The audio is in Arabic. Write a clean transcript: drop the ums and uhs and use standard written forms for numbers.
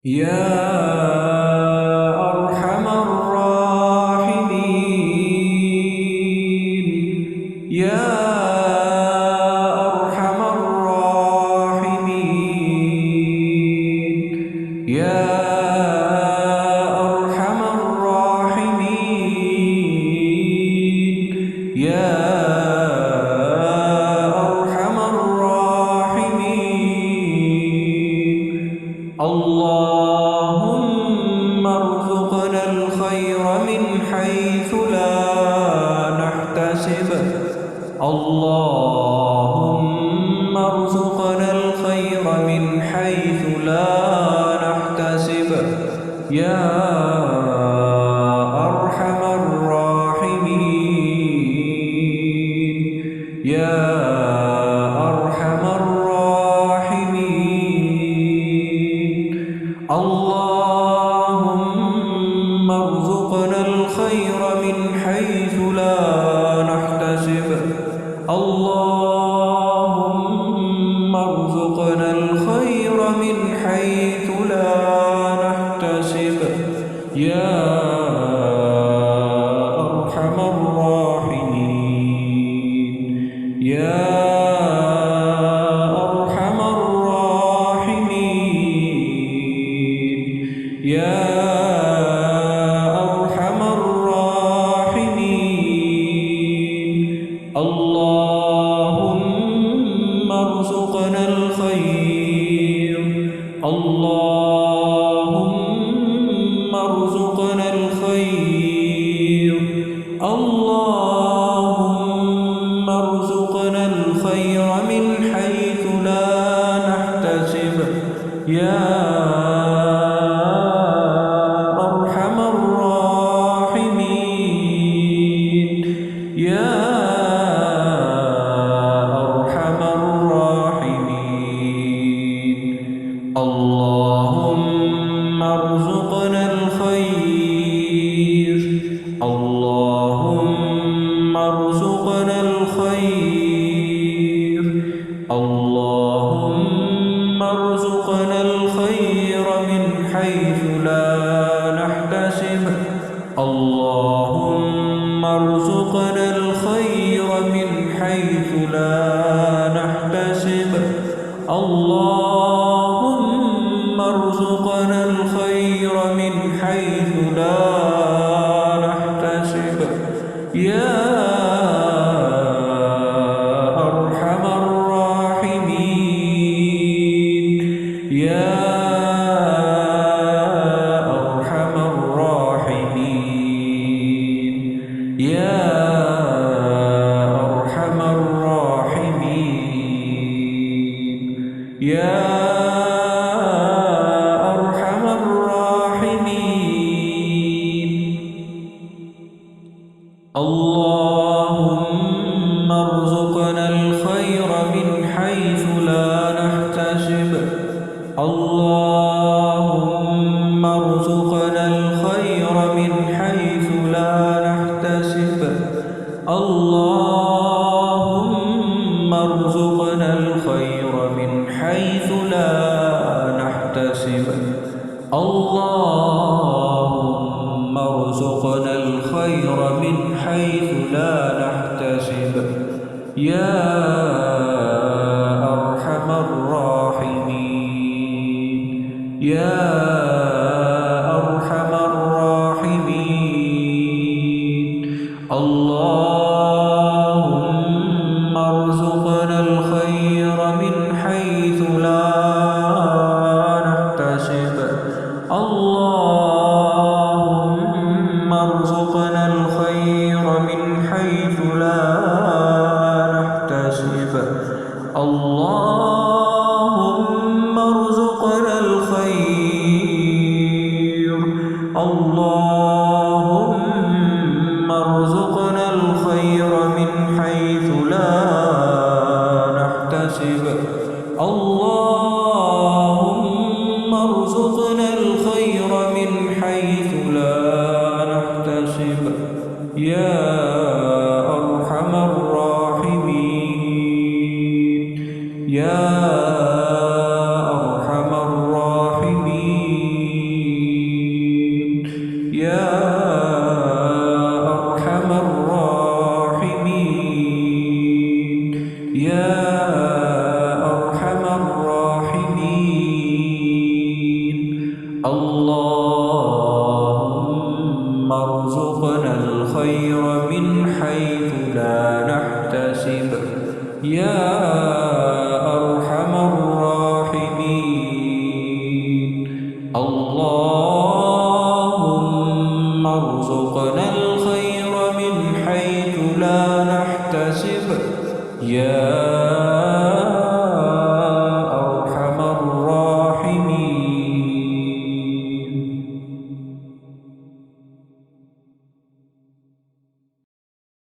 يا أرحم الراحمين يا أرحم الراحمين يا أرحم الراحمين يا أرحم الراحمين اللهم ارزقنا الخير من حيث لا نحتسب اللهم ارزقنا الخير من حيث لا نحتسب يا أرحم الراحمين يا أرحم الراحمين اللهم ارزقنا الخير من حيث لا نحتسب اللهم ارزقنا الخير من حيث لا نحتسب يا أرحم الراحمين يا أرحم الراحمين يا أرحم الراحمين اللهم ارزقنا الخير اللهم ارزقنا الخير اللهم ارزقنا الخير من حيث لا نحتسب يا أرحم الراحمين يا أرحم الراحمين اللهم ارزقنا الخير اللهم ارزقنا الخير اللهم ارزقنا الخير من حيث لا نحتسب اللهم ارزقنا الخير من حيث لا نحتسب اللهم ارزقنا الخير من حيث لا نحتسب يا أرحم الراحمين يا أرحم الراحمين يا أرحم الراحمين يا أرحم الراحمين اللهم ارزقنا الخير من حيث لا نحتسب اللهم ارزقنا الخير من حيث لا نحتسب اللهم ارزقنا الخير من حيث لا نحتسب اللهم ارزقنا الخير من حيث لا نحتسب يا أرحم الراحمين يا أرحم الراحمين اللهم ارزقنا الخير من حيث لا نحتسب اللهم ارزقنا الخير من حيث لا نحتسب اللهم ارزقنا الخير اللهم ارزقنا الخير من حيث لا نحتسب اللهم ارزقنا الخير من حيث لا نحتسب يا أرحم الراحمين يا أرحم الراحمين أرحم الراحمين. اللهم ارزقنا الخير من حيث لا نحتسب يا